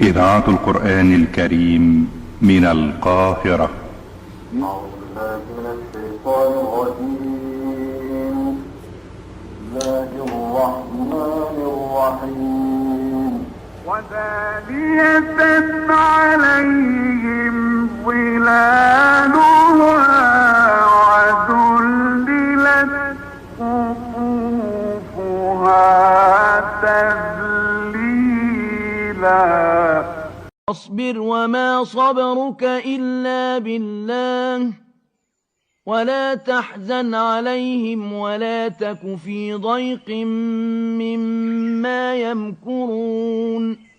إذاعة القرآن الكريم من القاهرة. أعوذ بالله من الشيطان الرجيم. بسم الله الرحمن الرحيم. ودانية عليهم ظلالها وذللت قطوفها تذليلا. واصبر وما صبرك إلا بالله ولا تحزن عليهم ولا تك في ضيق مما يمكرون.